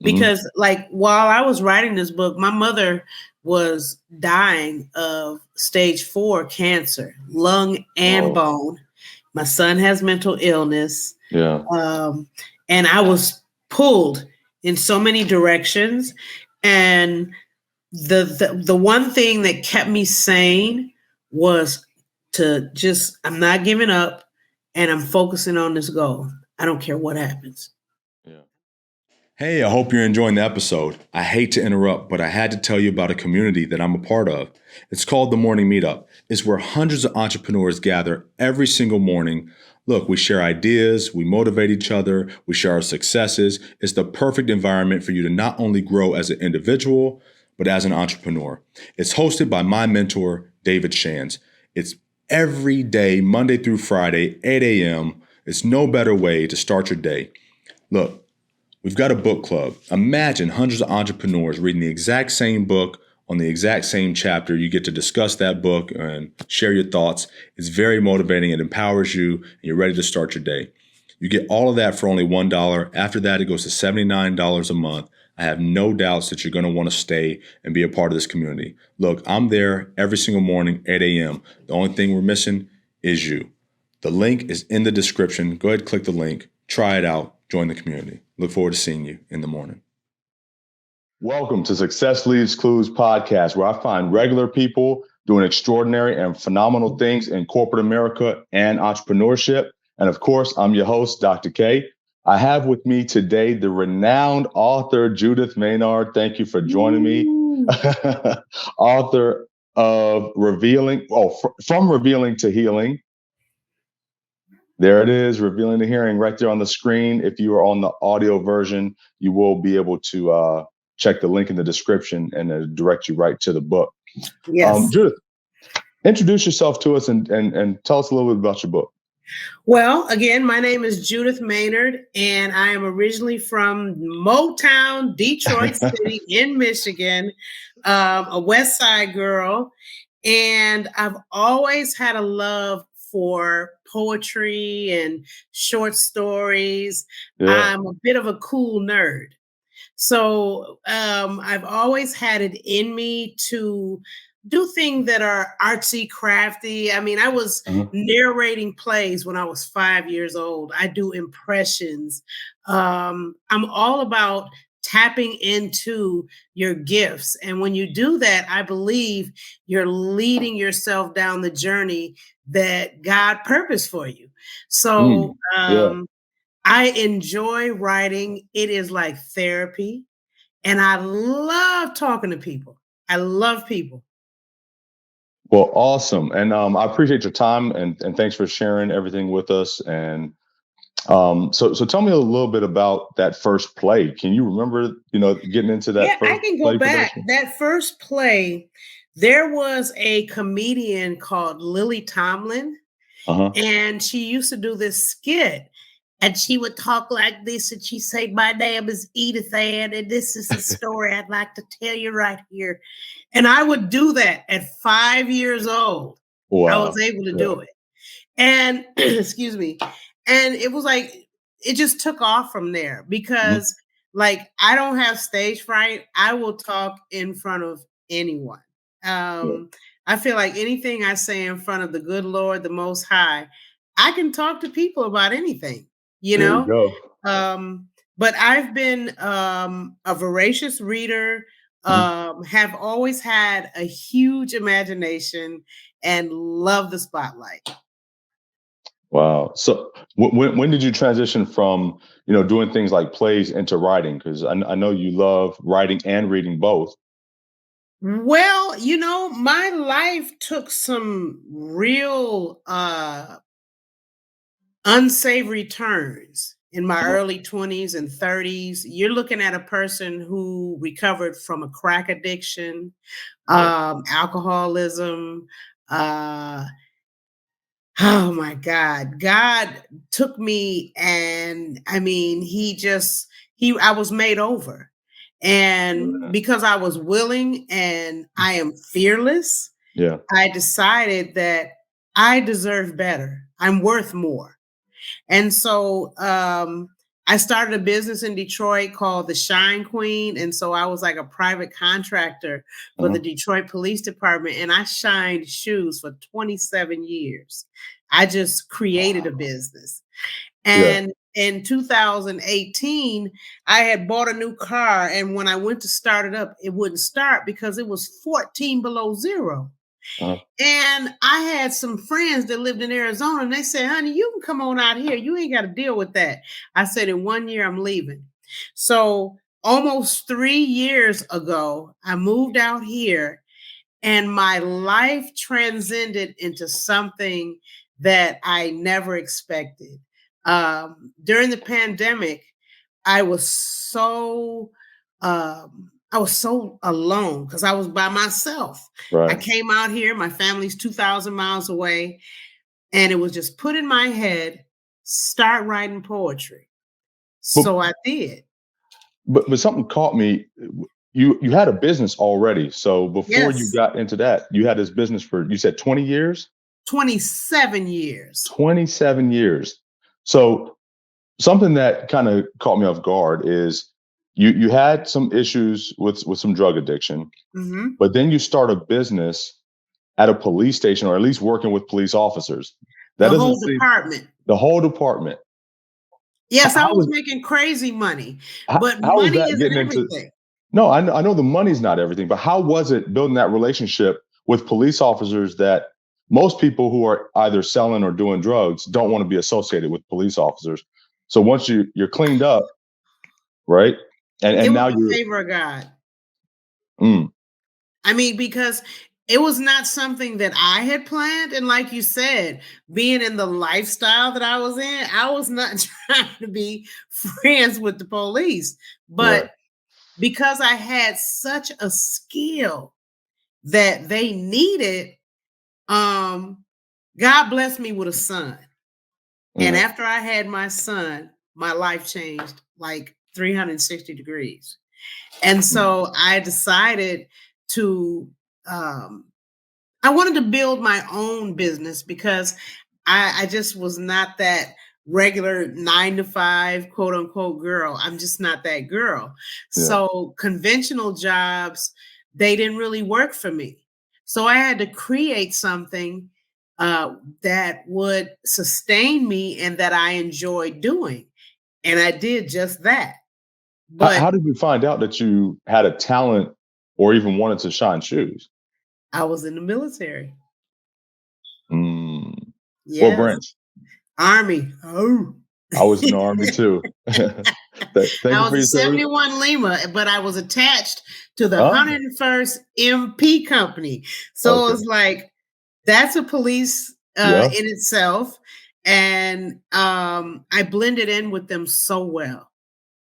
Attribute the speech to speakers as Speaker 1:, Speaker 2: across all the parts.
Speaker 1: because like while I was writing this book, my mother was dying of stage 4 cancer, lung and bone. My son has mental illness.
Speaker 2: Yeah.
Speaker 1: And I was pulled in so many directions. And the one thing that kept me sane was to just, I'm not giving up and I'm focusing on this goal. I don't care what happens.
Speaker 2: Yeah. Hey, I hope you're enjoying the episode. I hate to interrupt, but I had to tell you about a community that I'm a part of. It's called the Morning Meetup. It's where hundreds of entrepreneurs gather every single morning. Look, we share ideas, we motivate each other, we share our successes. It's the perfect environment for you to not only grow as an individual, but as an entrepreneur. It's hosted by my mentor, David Shands. It's every day, Monday through Friday, 8 a.m. It's no better way to start your day. Look, we've got a book club. Imagine hundreds of entrepreneurs reading the exact same book on the exact same chapter. You get to discuss that book and share your thoughts. It's very motivating. It empowers you, and you're ready to start your day. You get all of that for only $1. After that, it goes to $79 a month. I have no doubts that you're going to want to stay and be a part of this community. Look, I'm there every single morning, 8 a.m. The only thing we're missing is you. The link is in the description. Go ahead, click the link, try it out, join the community. Look forward to seeing you in the morning. Welcome to Success Leaves Clues podcast, where I find regular people doing extraordinary and phenomenal things in corporate America and entrepreneurship. And of course, I'm your host, Dr. K. I have with me today the renowned author, Judith Maynard. Thank you for joining me. Author of From Revealing to Healing. There it is, Revealing to Healing right there on the screen. If you are on the audio version, you will be able to check the link in the description and direct you right to the book.
Speaker 1: Yes.
Speaker 2: Judith, introduce yourself to us and tell us a little bit about your book.
Speaker 1: Well, again, my name is Judith Maynard, and I am originally from Motown, Detroit City in Michigan, a West Side girl. And I've always had a love for poetry and short stories.
Speaker 2: Yeah.
Speaker 1: I'm a bit of a cool nerd. So I've always had it in me to do things that are artsy, crafty. I mean, I was narrating plays when I was 5 years old. I do impressions. I'm all about tapping into your gifts. And when you do that, I believe you're leading yourself down the journey that God purposed for you. So I enjoy writing. It is like therapy. And I love talking to people. I love people.
Speaker 2: Well, awesome. And I appreciate your time and thanks for sharing everything with us. And so tell me a little bit about that first play. Can you remember, getting into that first
Speaker 1: I can go back. Production? That first play, there was a comedian called Lily Tomlin, and she used to do this skit. And she would talk like this, and she'd say, "My name is Edith Ann, and this is a story I'd like to tell you right here." And I would do that at 5 years old. Wow. I was able to do it. And excuse me. And it was like, it just took off from there because like, I don't have stage fright. I will talk in front of anyone. I feel like anything I say in front of the good Lord, the Most High, I can talk to people about anything. But I've been a voracious reader, have always had a huge imagination and love the spotlight.
Speaker 2: Wow. So when did you transition from, doing things like plays into writing? Because I know you love writing and reading both.
Speaker 1: Well, my life took some real unsavory turns in my early 20s and 30s. You're looking at a person who recovered from a crack addiction, alcoholism. Oh my God. God took me, and I mean, I was made over. And because I was willing and I am fearless, I decided that I deserve better. I'm worth more. And so I started a business in Detroit called the Shine Queen. And so I was like a private contractor for the Detroit Police Department. And I shined shoes for 27 years. I just created a business. And in 2018, I had bought a new car. And when I went to start it up, it wouldn't start because it was 14 below zero. And I had some friends that lived in Arizona, and they said, honey, you can come on out here. You ain't got to deal with that. I said, in 1 year, I'm leaving. So almost 3 years ago, I moved out here, and my life transcended into something that I never expected. During the pandemic, I was so alone because I was by myself.
Speaker 2: Right.
Speaker 1: I came out here, my family's 2,000 miles away, and it was just put in my head, start writing poetry. So I did.
Speaker 2: But something caught me. You had a business already. So before you got into that, you had this business for, you said 20 years?
Speaker 1: 27 years.
Speaker 2: 27 years. So something that kind of caught me off guard is you had some issues with some drug addiction, but then you start a business at a police station, or at least working with police officers.
Speaker 1: The whole department.
Speaker 2: The whole department.
Speaker 1: Yes, I was making crazy money, but money isn't everything.
Speaker 2: No, I know the money's not everything, but how was it building that relationship with police officers that most people who are either selling or doing drugs don't want to be associated with police officers? So once you're cleaned up, right? And now you're
Speaker 1: favor of God. I mean, because it was not something that I had planned. And like you said, being in the lifestyle that I was in, I was not trying to be friends with the police. But because I had such a skill that they needed, God blessed me with a son. And after I had my son, my life changed like 360 degrees. And so I decided to, I wanted to build my own business because I just was not that regular 9-to-5 quote unquote girl. I'm just not that girl. So conventional jobs, they didn't really work for me. So I had to create something that would sustain me and that I enjoyed doing. And I did just that.
Speaker 2: But how did you find out that you had a talent or even wanted to shine shoes?
Speaker 1: I was in the military.
Speaker 2: What branch?
Speaker 1: Army. Oh.
Speaker 2: I was in the Army too.
Speaker 1: I was a 71 Lima, but I was attached to the 101st MP company. So it was like, that's a police in itself. And I blended in with them so well.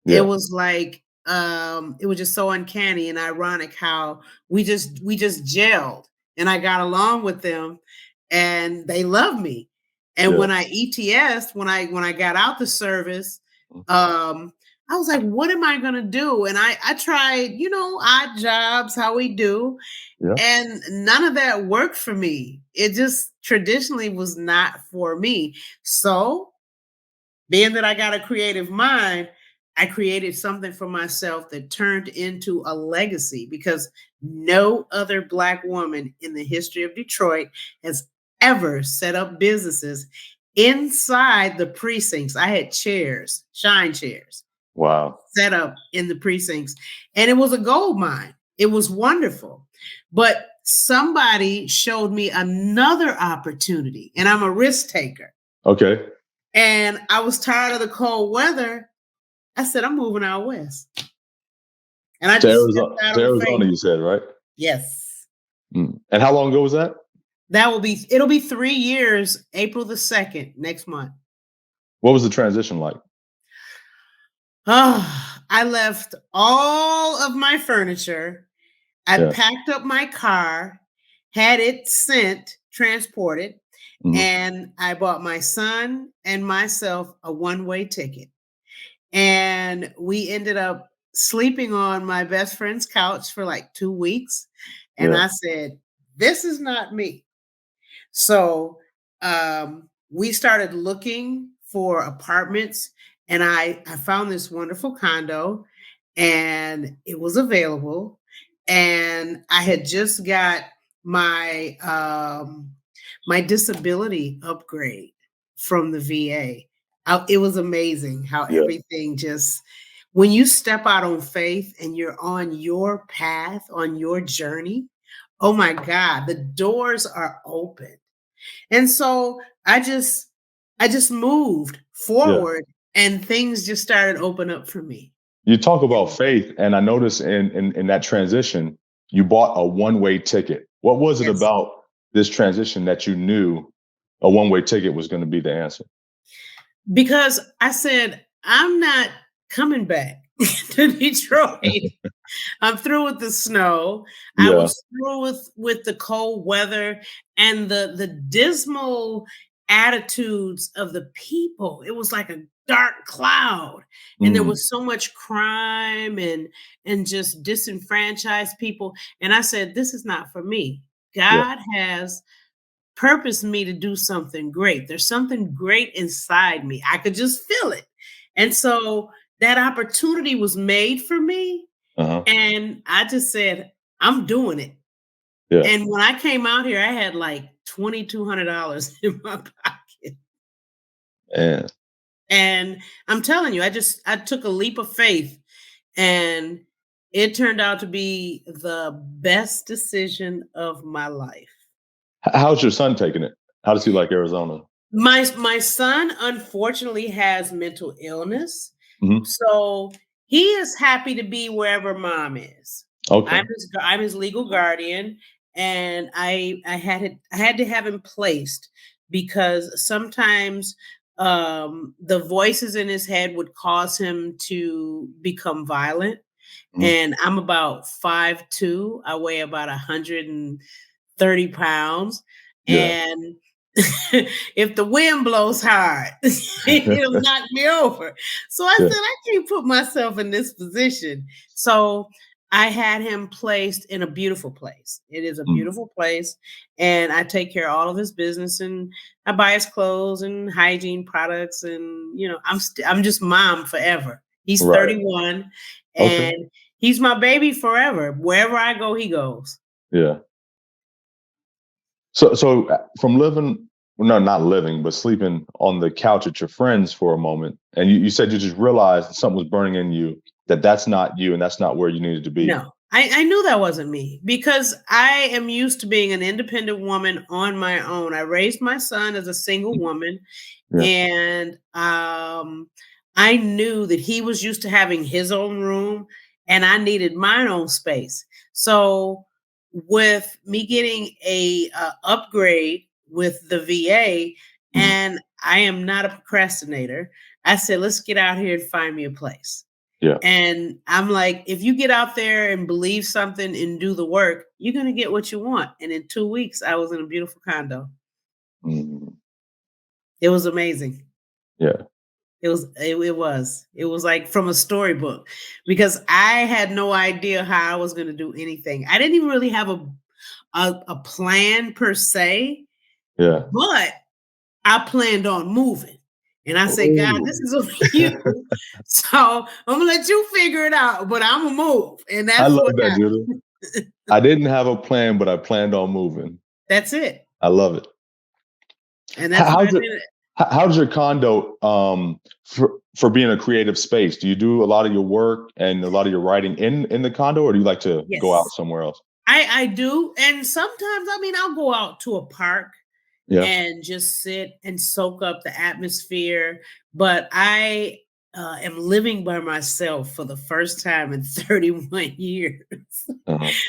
Speaker 1: It was like, it was just so uncanny and ironic how we just gelled, and I got along with them and they loved me. And when I ETS'd, when I got out the service, I was like, what am I going to do? And I tried, odd jobs, how we do. And none of that worked for me. It just traditionally was not for me. So being that I got a creative mind, I created something for myself that turned into a legacy, because no other Black woman in the history of Detroit has ever set up businesses inside the precincts. I had chairs, shine chairs.
Speaker 2: Wow.
Speaker 1: Set up in the precincts. And it was a gold mine. It was wonderful. But somebody showed me another opportunity, and I'm a risk taker.
Speaker 2: Okay.
Speaker 1: And I was tired of the cold weather. I said, I'm moving out west. And I just
Speaker 2: to Arizona, you said, right?
Speaker 1: Yes.
Speaker 2: And how long ago was that?
Speaker 1: It'll be 3 years, April the 2nd, next month.
Speaker 2: What was the transition like?
Speaker 1: I left all of my furniture. I packed up my car, had it transported, and I bought my son and myself a one-way ticket. And we ended up sleeping on my best friend's couch for like 2 weeks. And I said, this is not me. So we started looking for apartments And I found this wonderful condo, and it was available. And I had just got my my disability upgrade from the VA. It was amazing how everything just, when you step out on faith and you're on your path, on your journey, oh my God, the doors are open. And so I just moved forward and things just started open up for me.
Speaker 2: You talk about faith, and I noticed in that transition, you bought a one-way ticket. What was it
Speaker 1: Yes.
Speaker 2: about this transition that you knew a one-way ticket was going to be the answer?
Speaker 1: Because I said, I'm not coming back to Detroit. I'm through with the snow. I was through with the cold weather and the dismal attitudes of the people. It was like a dark cloud, and there was so much crime and just disenfranchised people. And I said, this is not for me. God has purposed me to do something great. There's something great inside me. I could just feel it. And so that opportunity was made for me. And I just said, I'm doing it. And when I came out here, I had like $2,200 in my pocket. And I'm telling you, I took a leap of faith, and it turned out to be the best decision of my life.
Speaker 2: How's your son taking it? How does he like Arizona?
Speaker 1: My son unfortunately has mental illness. So he is happy to be wherever mom is.
Speaker 2: Okay.
Speaker 1: I'm his legal guardian, and I had to have him placed because sometimes the voices in his head would cause him to become violent. And I'm about 5'2". I weigh about 130 pounds. And if the wind blows hard, it'll knock me over. So I said, I can't put myself in this position. So I had him placed in a beautiful place. It is a beautiful place. And I take care of all of his business, and I buy his clothes and hygiene products. And, I'm just mom forever. He's 31 and he's my baby forever. Wherever I go, he goes.
Speaker 2: Yeah. So from living, well, no, not living, but sleeping on the couch at your friend's for a moment, and you said you just realized something was burning in you, that's not you and that's not where you needed to be.
Speaker 1: No, I knew that wasn't me because I am used to being an independent woman on my own. I raised my son as a single woman, and I knew that he was used to having his own room, and I needed my own space. So with me getting a upgrade with the VA, and I am not a procrastinator, I said, let's get out here and find me a place. And I'm like, if you get out there and believe something and do the work, you're going to get what you want. And in 2 weeks, I was in a beautiful condo. It was amazing. It was like from a storybook, because I had no idea how I was going to do anything. I didn't even really have a plan per se, but I planned on moving. And I said, God, this is over you. So I'm gonna let you figure it out, but I'm gonna move. And that's what happened.
Speaker 2: Judith. I didn't have a plan, but I planned on moving.
Speaker 1: That's it.
Speaker 2: I love it.
Speaker 1: And that's what I did.
Speaker 2: How's your condo for being a creative space? Do you do a lot of your work and a lot of your writing in the condo, or do you like to go out somewhere else?
Speaker 1: I do. And sometimes, I'll go out to a park and just sit and soak up the atmosphere. But I am living by myself for the first time in 31 years.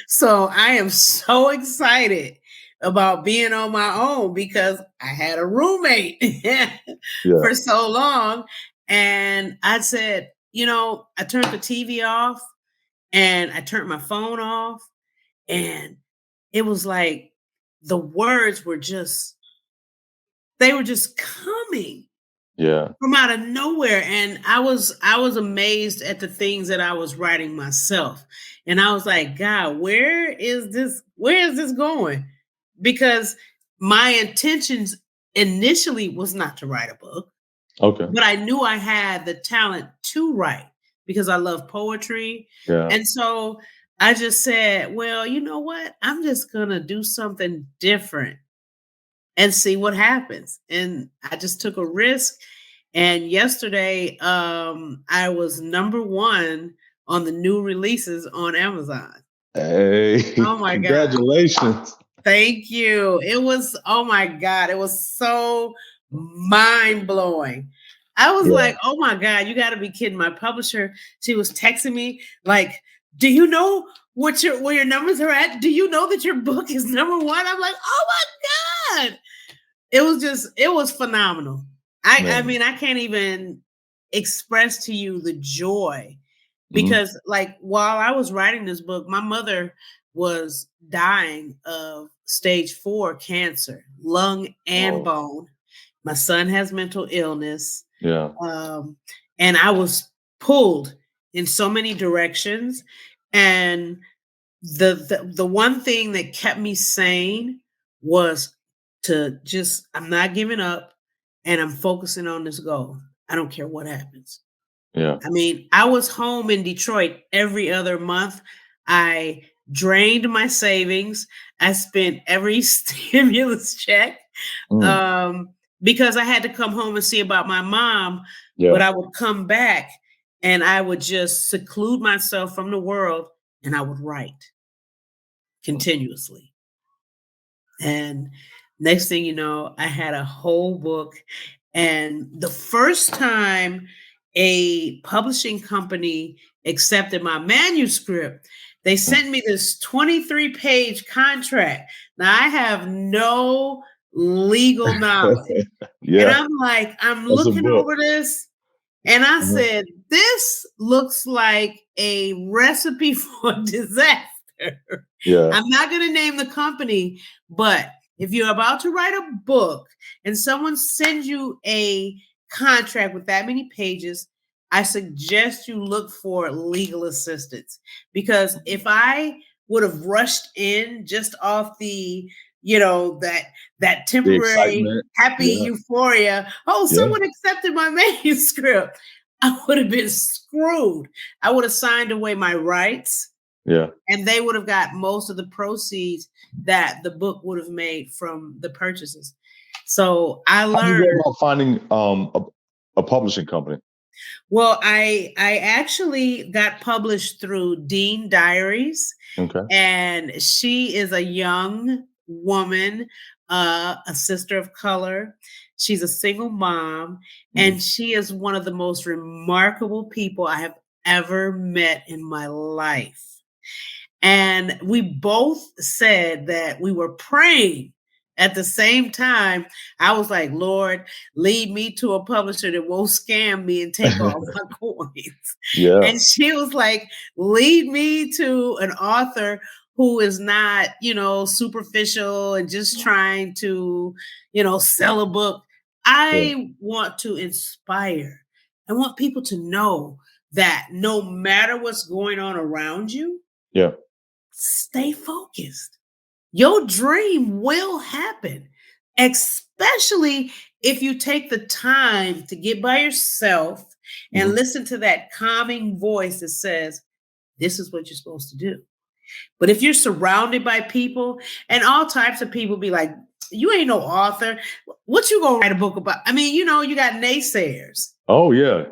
Speaker 1: So I am so excited about being on my own because I had a roommate for so long. And I said, I turned the TV off and I turned my phone off, and it was like the words were just coming from out of nowhere. And I was amazed at the things that I was writing myself. And I was like, God, where is this going? Because my intentions initially was not to write a book.
Speaker 2: Okay.
Speaker 1: But I knew I had the talent to write because I love poetry.
Speaker 2: Yeah.
Speaker 1: And so I just said, well, you know what? I'm just going to do something different and see what happens. And I just took a risk. And yesterday, I was #1 on the new releases on Amazon.
Speaker 2: Hey,
Speaker 1: Oh my God.
Speaker 2: congratulations.
Speaker 1: Thank you. It was, oh my God, it was so mind blowing. I was
Speaker 2: Yeah.
Speaker 1: like, oh my God, you got to be kidding. My publisher, she was texting me, like, do you know where your numbers are at? Do you know that your book is #1? I'm like, oh my God. It was phenomenal. I
Speaker 2: Man.
Speaker 1: mean, I can't even express to you the joy
Speaker 2: Mhm.
Speaker 1: because like while I was writing this book, my mother was dying of stage 4 cancer, lung and
Speaker 2: Whoa.
Speaker 1: bone. My son has mental illness.
Speaker 2: Yeah.
Speaker 1: And I was pulled in so many directions. And the one thing that kept me sane was to just I'm not giving up and I'm focusing on this goal. I don't care what happens.
Speaker 2: Yeah.
Speaker 1: I mean, I was home in Detroit every other month. I drained my savings. I spent every stimulus check
Speaker 2: Mm.
Speaker 1: because I had to come home and see about my mom. But
Speaker 2: Yeah.
Speaker 1: I would come back and I would just seclude myself from the world and I would write continuously. And next thing you know, I had a whole book. And the first time a publishing company accepted my manuscript, they sent me this 23-page contract. Now, I have no legal knowledge. And
Speaker 2: Yeah.
Speaker 1: I'm like, I'm
Speaker 2: That's a
Speaker 1: looking
Speaker 2: book.
Speaker 1: over this. And I
Speaker 2: Mhm.
Speaker 1: said, this looks like a recipe for disaster.
Speaker 2: Yeah.
Speaker 1: I'm not going to name the company, but if you're about to write a book and someone sends you a contract with that many pages, I suggest you look for legal assistance because if I would have rushed in just off the, that
Speaker 2: The
Speaker 1: temporary
Speaker 2: excitement.
Speaker 1: happy
Speaker 2: Yeah.
Speaker 1: euphoria, oh,
Speaker 2: Yeah.
Speaker 1: someone accepted my manuscript, I would have been screwed. I would have signed away my rights
Speaker 2: Yeah.
Speaker 1: and they would have got most of the proceeds that the book would have made from the purchases. So I
Speaker 2: How do you go
Speaker 1: learned.
Speaker 2: about finding a publishing company?
Speaker 1: Well, I actually got published through Dean Diaries,
Speaker 2: Okay.
Speaker 1: and she is a young woman, a sister of color. She's a single mom,
Speaker 2: Mhm.
Speaker 1: and she is one of the most remarkable people I have ever met in my life. And we both said that we were praying at the same time. I was like, Lord, lead me to a publisher that won't scam me and take all my coins.
Speaker 2: Yeah.
Speaker 1: And she was like, lead me to an author who is not, superficial and just trying to, sell a book.
Speaker 2: Yeah.
Speaker 1: I want to inspire. I want people to know that no matter what's going on around you,
Speaker 2: Yeah.
Speaker 1: stay focused. Your dream will happen, especially if you take the time to get by yourself and
Speaker 2: Mhm.
Speaker 1: listen to that calming voice that says, this is what you're supposed to do. But if you're surrounded by people and all types of people be like, you ain't no author. What you gonna write a book about? I mean, you got naysayers
Speaker 2: Oh yeah.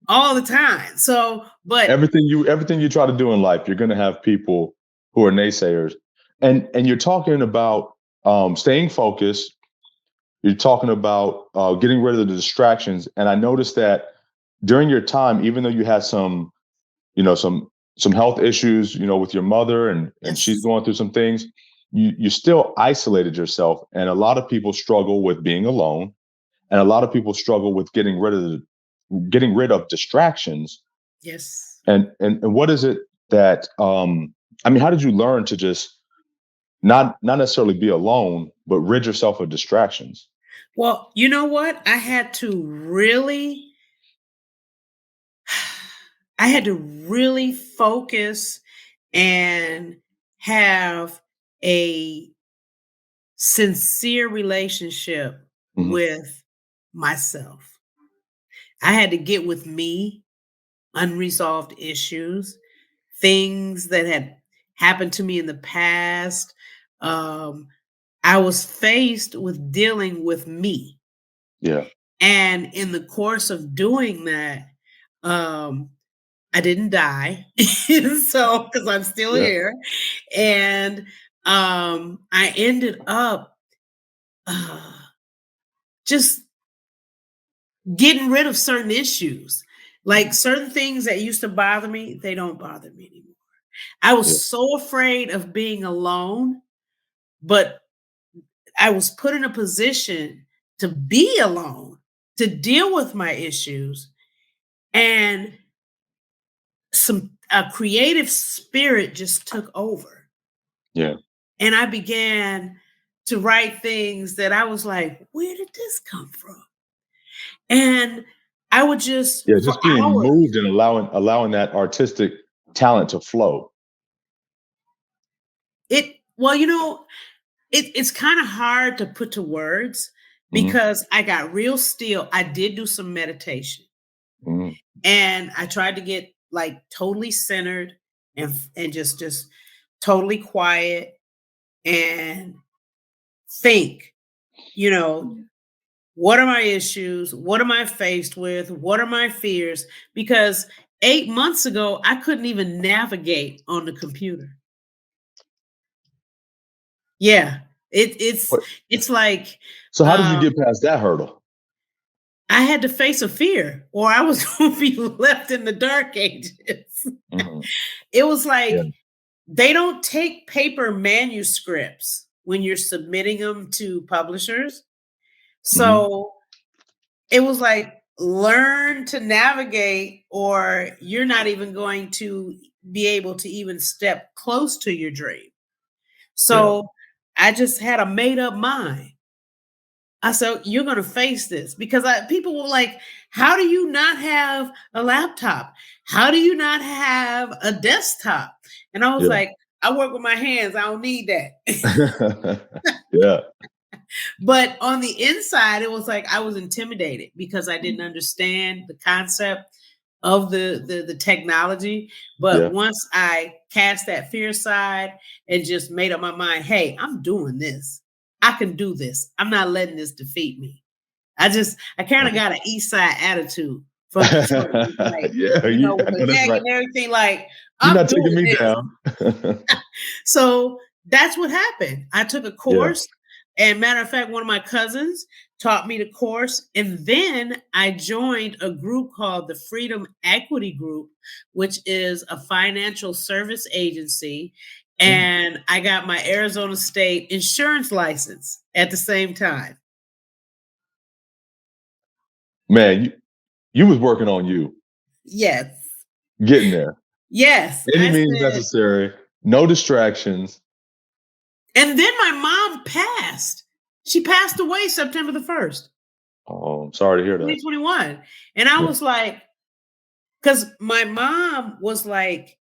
Speaker 1: all the time. So, but
Speaker 2: Everything you try to do in life, you're going to have people who are naysayers, and you're talking about staying focused. You're talking about getting rid of the distractions, and I noticed that during your time, even though you had some health issues, with your mother, and she's
Speaker 1: yes,
Speaker 2: going through some things, you still isolated yourself, and a lot of people struggle with being alone, and a lot of people struggle with getting rid of distractions.
Speaker 1: yes.
Speaker 2: And what is it that I mean, how did you learn to just not necessarily be alone, but rid yourself of distractions?
Speaker 1: Well, you know what? I had to really focus and have a sincere relationship
Speaker 2: Hmm.
Speaker 1: with myself. I had to get with me, unresolved issues, things that had happened to me in the past. I was faced with dealing with me.
Speaker 2: Yeah.
Speaker 1: And in the course of doing that, I didn't die. So, because I'm still
Speaker 2: Yeah.
Speaker 1: here. And I ended up just getting rid of certain issues. Like certain things that used to bother me, they don't bother me anymore. I was
Speaker 2: Yeah.
Speaker 1: so afraid of being alone, but I was put in a position to be alone, to deal with my issues, and a creative spirit just took over.
Speaker 2: Yeah.
Speaker 1: And I began to write things that I was like, where did this come from? And I would just
Speaker 2: Yeah,
Speaker 1: for
Speaker 2: just being
Speaker 1: hours.
Speaker 2: moved and allowing that artistic talent to flow.
Speaker 1: It's kind of hard to put to words
Speaker 2: Mhm.
Speaker 1: because I got real still. I did do some meditation.
Speaker 2: Mhm.
Speaker 1: And I tried to get like totally centered and just totally quiet and think, you know, what are my issues? What am I faced with? What are my fears? Because 8 months ago, I couldn't even navigate on the computer. Yeah.
Speaker 2: What
Speaker 1: It's like
Speaker 2: so how did you
Speaker 1: um,
Speaker 2: get past that hurdle?
Speaker 1: I had to face a fear or I was going to be left in the dark ages.
Speaker 2: Mhm.
Speaker 1: It was
Speaker 2: Yeah.
Speaker 1: like they don't take paper manuscripts when you're submitting them to publishers.
Speaker 2: Mhm.
Speaker 1: So it was like learn to navigate, or you're not even going to be able to even step close to your dream.
Speaker 2: Yeah.
Speaker 1: So I just had a made up mind. I said, you're going to face this because people were like, how do you not have a laptop? How do you not have a desktop? And I was
Speaker 2: Yeah.
Speaker 1: like, I work with my hands. I don't need that.
Speaker 2: Yeah.
Speaker 1: But on the inside, it was like I was intimidated because I didn't understand the concept of the technology. But
Speaker 2: Yeah.
Speaker 1: once I cast that fear aside and just made up my mind, hey, I'm doing this. I can do this. I'm not letting this defeat me. I kind of got an East Side attitude for like,
Speaker 2: Yeah,
Speaker 1: with
Speaker 2: I
Speaker 1: the
Speaker 2: know that's
Speaker 1: neck
Speaker 2: right.
Speaker 1: and everything, like,
Speaker 2: You're
Speaker 1: I'm
Speaker 2: not taking
Speaker 1: doing
Speaker 2: me
Speaker 1: this.
Speaker 2: down.
Speaker 1: So that's what happened. I took a
Speaker 2: Yeah.
Speaker 1: course, and matter of fact, one of my cousins taught me the course, and then I joined a group called the Freedom Equity Group, which is a financial service agency,
Speaker 2: Mm.
Speaker 1: and I got my Arizona State insurance license at the same time.
Speaker 2: Man, you was working on you,
Speaker 1: Yes.
Speaker 2: getting there.
Speaker 1: Yes.
Speaker 2: Any
Speaker 1: I
Speaker 2: means
Speaker 1: said,
Speaker 2: necessary, no distractions.
Speaker 1: and then my mom passed. She passed away September the 1st,
Speaker 2: Oh, I'm sorry to hear that.
Speaker 1: 2021. And I
Speaker 2: Yeah.
Speaker 1: was like, because my mom was like,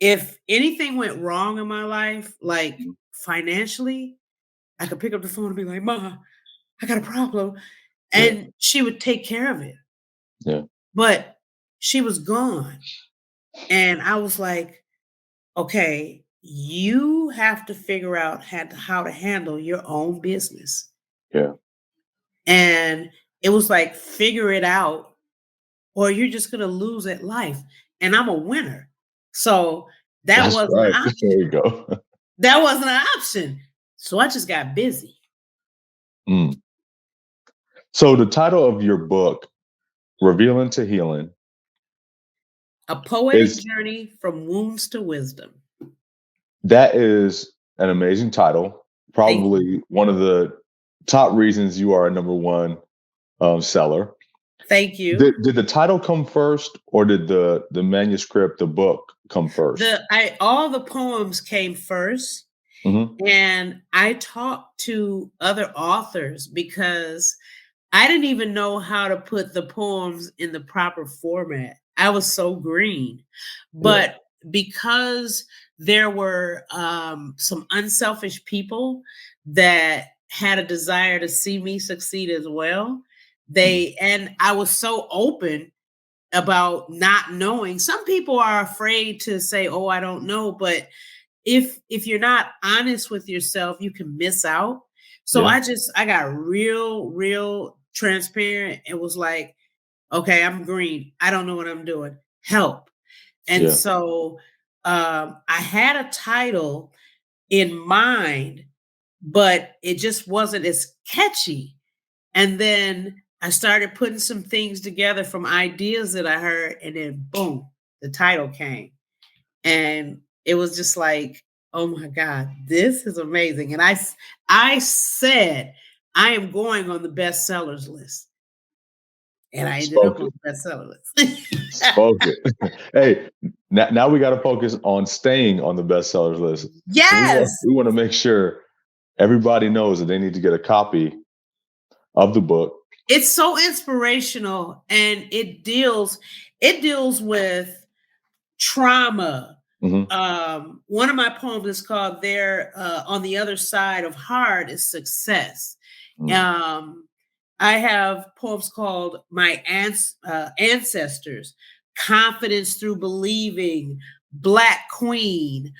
Speaker 1: if anything went wrong in my life, like
Speaker 2: Mhm.
Speaker 1: financially, I could pick up the phone and be like, Ma, I got a problem.
Speaker 2: Yeah.
Speaker 1: And she would take care of it.
Speaker 2: Yeah.
Speaker 1: But she was gone. And I was like, okay, you have to figure out how to handle your own business.
Speaker 2: Yeah.
Speaker 1: And it was like, figure it out, or you're just going to lose at life. And I'm a winner. So that
Speaker 2: That's
Speaker 1: wasn't an
Speaker 2: right. There
Speaker 1: option.
Speaker 2: you go.
Speaker 1: That wasn't an option. So I just got busy.
Speaker 2: Mm. So the title of your book, Revealing to Healing,
Speaker 1: A poetic
Speaker 2: is
Speaker 1: journey from wounds to wisdom.
Speaker 2: that is an amazing title.
Speaker 1: Thank you.
Speaker 2: Probably one of the top reasons you are a number one seller.
Speaker 1: Thank you.
Speaker 2: Did the title come first, or did the manuscript, the book, come first?
Speaker 1: All the poems came first,
Speaker 2: Hmm.
Speaker 1: and I talked to other authors because I didn't even know how to put the poems in the proper format. I was so green.
Speaker 2: Yeah.
Speaker 1: But because there were some unselfish people that had a desire to see me succeed as well, And I was so open about not knowing. Some people are afraid to say, oh, I don't know. But if you're not honest with yourself, you can miss out. So I got real transparent. It was like, okay, I'm green. I don't know what I'm doing. Help. And so I had a title in mind, but it just wasn't as catchy. And then I started putting some things together from ideas that I heard, and then boom, the title came. And it was just like, oh my God, this is amazing. And I said, I am going on the bestsellers list. And I ended up on the bestseller list.
Speaker 2: Spoke it. Hey, now we got to focus on staying on the bestsellers list.
Speaker 1: Yes.
Speaker 2: We want to make sure everybody knows that they need to get a copy of the book.
Speaker 1: It's so inspirational, and it deals with trauma. Mm-hmm. One of my poems is called "There on the Other Side of Hard is Success." Mm-hmm. I have poems called "My Ancestors," "Confidence Through Believing," "Black Queen,"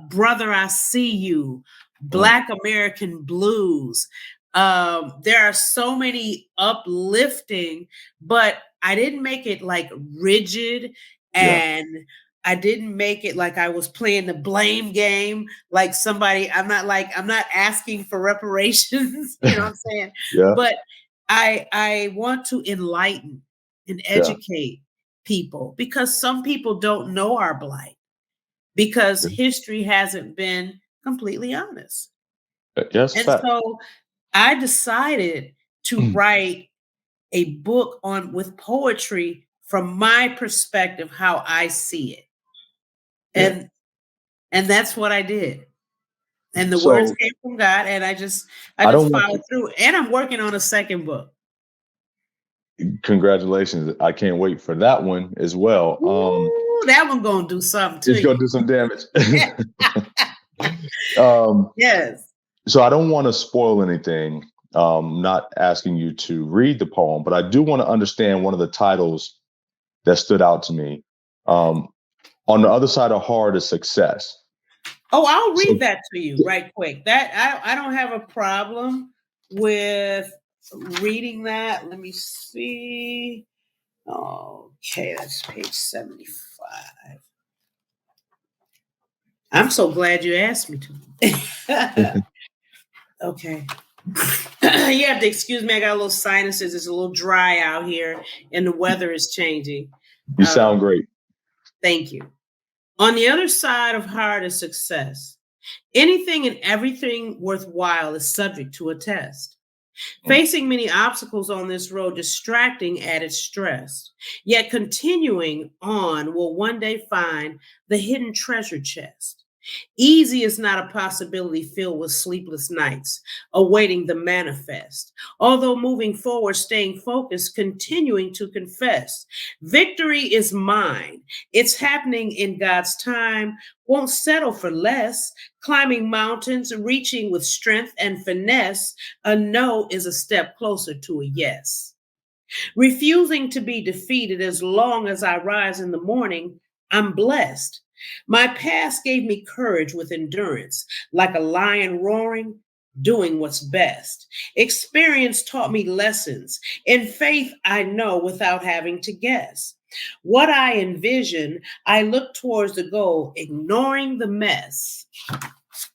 Speaker 1: "Brother, I See You," "Black American Blues." There are so many uplifting, but I didn't make it like rigid, and I didn't make it like I was playing the blame game. Like somebody, I'm not asking for reparations. You know what I'm saying? But I want to enlighten and educate people, because some people don't know our plight, because history hasn't been completely honest. And so I decided to write a book with poetry from my perspective, how I see it. And that's what I did. And the words came from God, and I just followed through. And I'm working on a second book.
Speaker 2: Congratulations. I can't wait for that one as well.
Speaker 1: Ooh, that one gonna do something to you.
Speaker 2: It's gonna do some damage.
Speaker 1: Yes.
Speaker 2: So I don't want to spoil anything. Not asking you to read the poem, but I do want to understand one of the titles that stood out to me. On the Other Side of Hard is Success.
Speaker 1: Oh, I'll read that to you right quick. That I don't have a problem with reading that. Let me see. Okay, that's page 75. I'm so glad you asked me to. Okay. You have to excuse me. I got a little sinuses. It's a little dry out here, and the weather is changing.
Speaker 2: You sound great.
Speaker 1: Thank you. On the other side of hard is success. Anything and everything worthwhile is subject to a test. Facing many obstacles on this road, distracting added stress. Yet continuing on will one day find the hidden treasure chest. Easy is not a possibility filled with sleepless nights, awaiting the manifest. Although moving forward, staying focused, continuing to confess. Victory is mine. It's happening in God's time. Won't settle for less. Climbing mountains, reaching with strength and finesse. A no is a step closer to a yes. Refusing to be defeated as long as I rise in the morning, I'm blessed. My past gave me courage with endurance, like a lion roaring, doing what's best. Experience taught me lessons. In faith, I know without having to guess. What I envision, I look towards the goal, ignoring the mess. Let's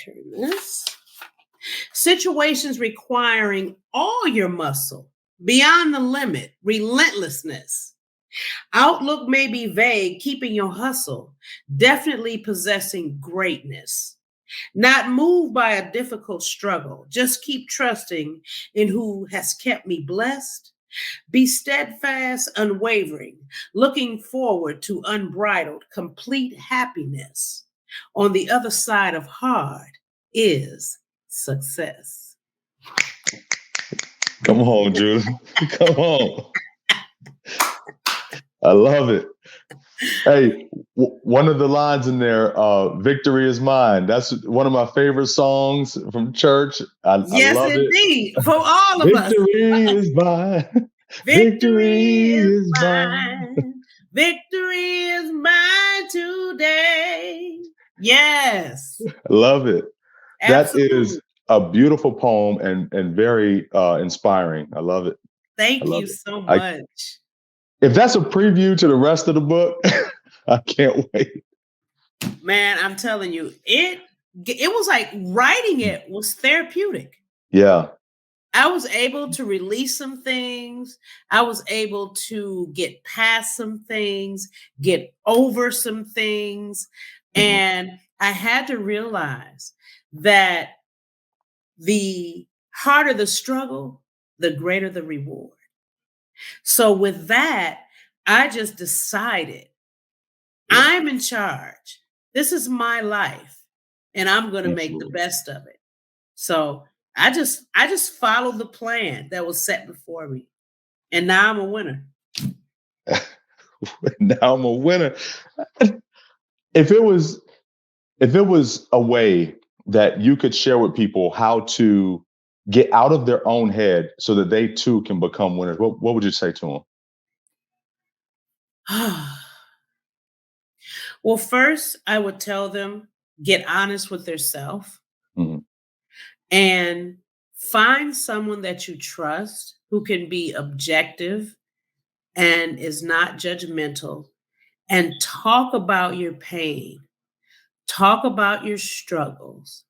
Speaker 1: turn this. Situations requiring all your muscle, beyond the limit, relentlessness. Outlook may be vague, keeping your hustle, definitely possessing greatness. Not moved by a difficult struggle, just keep trusting in who has kept me blessed. Be steadfast, unwavering, looking forward to unbridled, complete happiness. On the other side of hard is success.
Speaker 2: Come on, Judith. Come on. I love it. Hey, one of the lines in there, "Victory is mine." That's one of my favorite songs from church. I
Speaker 1: Yes,
Speaker 2: love it.
Speaker 1: indeed. For all of us.
Speaker 2: Victory is mine.
Speaker 1: Victory
Speaker 2: Victory
Speaker 1: is
Speaker 2: is mine.
Speaker 1: mine. Victory is mine today. Yes.
Speaker 2: I love it. That is
Speaker 1: Absolutely.
Speaker 2: a beautiful poem and very inspiring. I love it. I
Speaker 1: Thank
Speaker 2: love
Speaker 1: you
Speaker 2: it.
Speaker 1: so much.
Speaker 2: If that's a preview to the rest of the book, I can't wait.
Speaker 1: Man, I'm telling you, it was like writing it was therapeutic.
Speaker 2: Yeah.
Speaker 1: I was able to release some things. I was able to get past some things, get over some things. And I had to realize that the harder the struggle, the greater the reward. So, with that, I just decided I'm in charge. This is my life, and I'm going to make the
Speaker 2: Absolutely.
Speaker 1: best of it. So, I just followed the plan that was set before me. And now I'm a winner.
Speaker 2: Now I'm a winner. If it was a way that you could share with people how to get out of their own head so that they too can become winners, what would you say to them?
Speaker 1: Well, first, I would tell them get honest with yourself and find someone that you trust who can be objective and is not judgmental, and talk about your pain, talk about your struggles,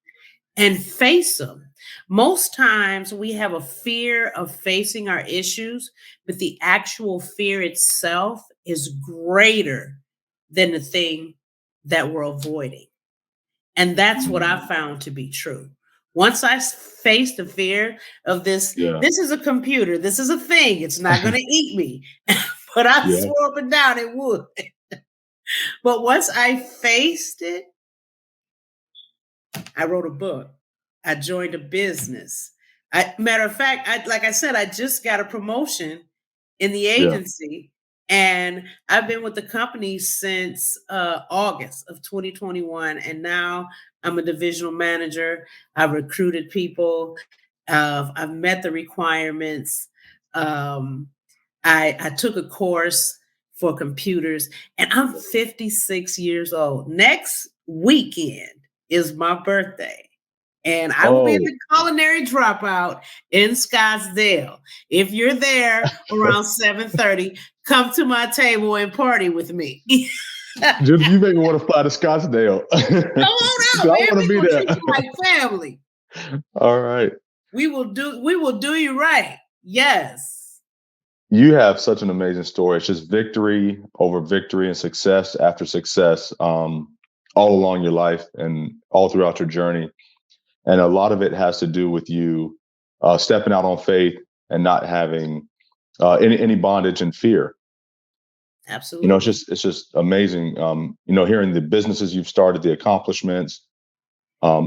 Speaker 1: and face them. Most times we have a fear of facing our issues, but the actual fear itself is greater than the thing that we're avoiding. And that's what I found to be true. Once I faced the fear of this, this is a computer, this is a thing, it's not going to eat me. But I swore up and down it would. But once I faced it, I wrote a book. I joined a business. Matter of fact, like I said, I just got a promotion in the agency, and I've been with the company since August of 2021, and now I'm a divisional manager. I've recruited people. I've met the requirements. I took a course for computers, and I'm 56 years old. Next weekend is my birthday. And I will be at the culinary dropout in Scottsdale. If you're there around 7:30, come to my table and party with me.
Speaker 2: Judith, you make me want to fly to Scottsdale.
Speaker 1: Come on out, man. I want to be there. Treat you like family.
Speaker 2: All right.
Speaker 1: We will do you right. Yes.
Speaker 2: You have such an amazing story. It's just victory over victory and success after success, all along your life and all throughout your journey. And a lot of it has to do with you stepping out on faith and not having any bondage and fear.
Speaker 1: Absolutely.
Speaker 2: You know, it's just amazing. Hearing the businesses you've started, the accomplishments,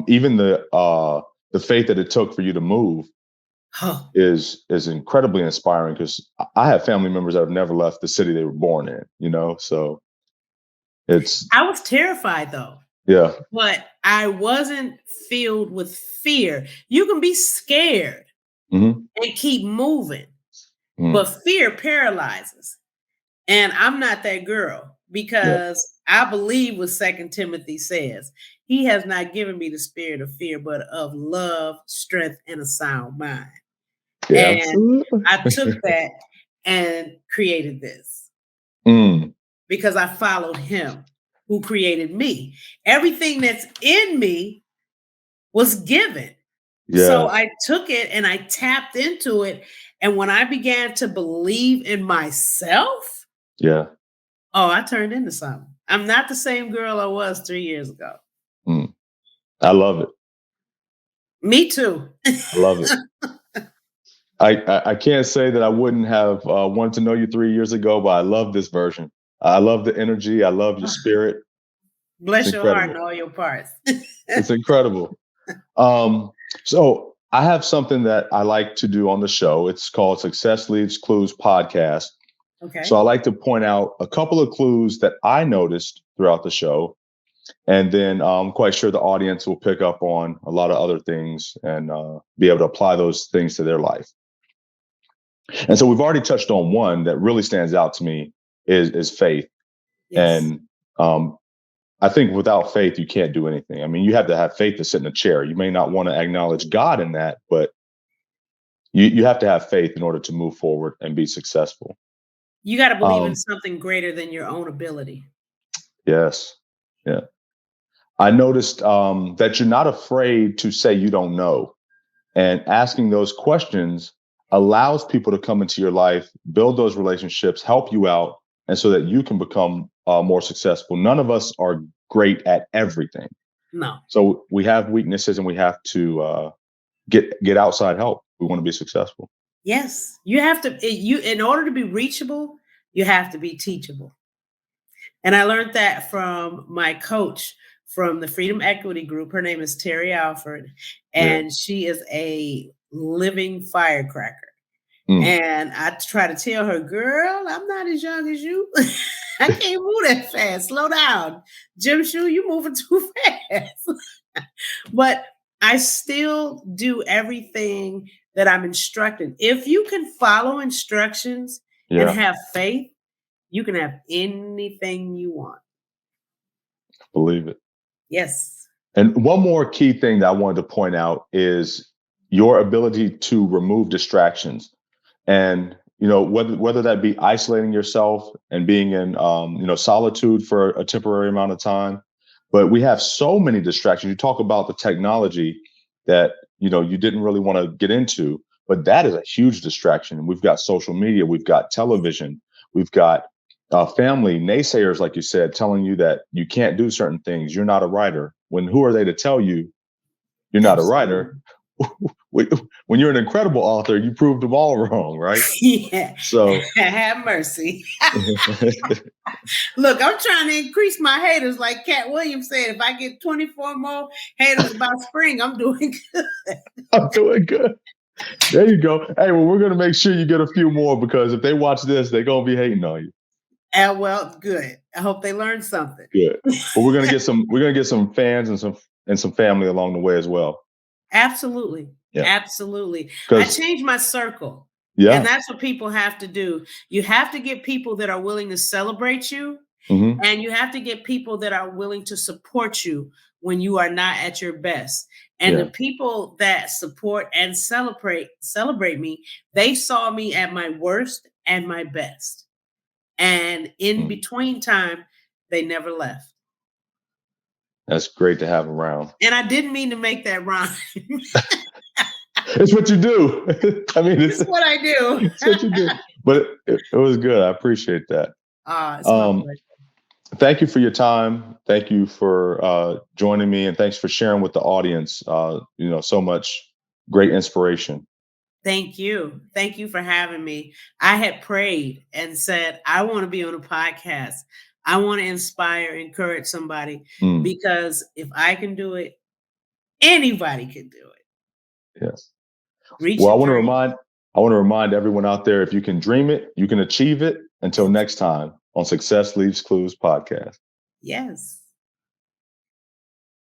Speaker 2: even the faith that it took for you to move is incredibly inspiring, because I have family members that have never left the city they were born in. So I
Speaker 1: was terrified though.
Speaker 2: Yeah.
Speaker 1: But I wasn't filled with fear. You can be scared and keep moving, but fear paralyzes. And I'm not that girl, because I believe what 2 Timothy says. He has not given me the spirit of fear, but of love, strength, and a sound mind.
Speaker 2: Yeah,
Speaker 1: and
Speaker 2: absolutely.
Speaker 1: I took that and created this because I followed him who created me. Everything that's in me was given. Yeah. So I took it and I tapped into it. And when I began to believe in myself, I turned into something. I'm not the same girl I was 3 years ago.
Speaker 2: I love it.
Speaker 1: Me too.
Speaker 2: I love it. I can't say that I wouldn't have wanted to know you 3 years ago, but I love this version. I love the energy. I love your spirit.
Speaker 1: Bless your heart and all your parts.
Speaker 2: It's incredible. So I have something that I like to do on the show. It's called Success Leaves Clues Podcast.
Speaker 1: Okay.
Speaker 2: So I like to point out a couple of clues that I noticed throughout the show. And then I'm quite sure the audience will pick up on a lot of other things and be able to apply those things to their life. And so we've already touched on one that really stands out to me is faith.
Speaker 1: Yes.
Speaker 2: And I think without faith, you can't do anything. I mean, you have to have faith to sit in a chair. You may not want to acknowledge God in that, but you have to have faith in order to move forward and be successful.
Speaker 1: You got to believe in something greater than your own ability.
Speaker 2: Yes. Yeah. I noticed that you're not afraid to say you don't know. And asking those questions allows people to come into your life, build those relationships, help you out, and so that you can become more successful. None of us are great at everything.
Speaker 1: No.
Speaker 2: So we have weaknesses and we have to get outside help. We want to be successful.
Speaker 1: Yes. You have to, in order to be reachable, you have to be teachable. And I learned that from my coach from the Freedom Equity Group. Her name is Terry Alford, and she is a living firecracker. And I try to tell her, girl, I'm not as young as you. I can't move that fast. Slow down. Jim Shoe, you moving too fast. But I still do everything that I'm instructed. If you can follow instructions and have faith, you can have anything you want.
Speaker 2: Believe it.
Speaker 1: Yes.
Speaker 2: And one more key thing that I wanted to point out is your ability to remove distractions. And, whether that be isolating yourself and being in, solitude for a temporary amount of time. But we have so many distractions. You talk about the technology that, you didn't really want to get into, but that is a huge distraction. We've got social media, we've got television, we've got family naysayers, like you said, telling you that you can't do certain things. You're not a writer. Who are they to tell you you're not a writer? When you're an incredible author, you proved them all wrong, right?
Speaker 1: Yeah.
Speaker 2: So
Speaker 1: have mercy. Look, I'm trying to increase my haters, like Cat Williams said. If I get 24 more haters by spring, I'm doing good.
Speaker 2: I'm doing good. There you go. Hey, well, we're gonna make sure you get a few more, because if they watch this, they're gonna be hating on you.
Speaker 1: Well, good. I hope they learned something.
Speaker 2: Good. But we're gonna get some fans and some family along the way as well.
Speaker 1: Absolutely.
Speaker 2: Yeah.
Speaker 1: Absolutely. I changed my circle.
Speaker 2: Yeah.
Speaker 1: And that's what people have to do. You have to get people that are willing to celebrate you. And you have to get people that are willing to support you when you are not at your best. And the people that support and celebrate me, they saw me at my worst and my best. And in between time, they never left.
Speaker 2: That's great to have around.
Speaker 1: And I didn't mean to make that rhyme.
Speaker 2: It's what you do. I mean, it's
Speaker 1: what I do.
Speaker 2: It's what you do. But it was good. I appreciate that.
Speaker 1: It's my pleasure.
Speaker 2: Thank you for your time. Thank you for joining me, and thanks for sharing with the audience. So much great inspiration.
Speaker 1: Thank you. Thank you for having me. I had prayed and said, I want to be on a podcast. I want to inspire, encourage somebody, because if I can do it, anybody can do it.
Speaker 2: Yes. Well, I want to remind everyone out there, if you can dream it, you can achieve it. Until next time on Success Leaves Clues podcast.
Speaker 1: Yes.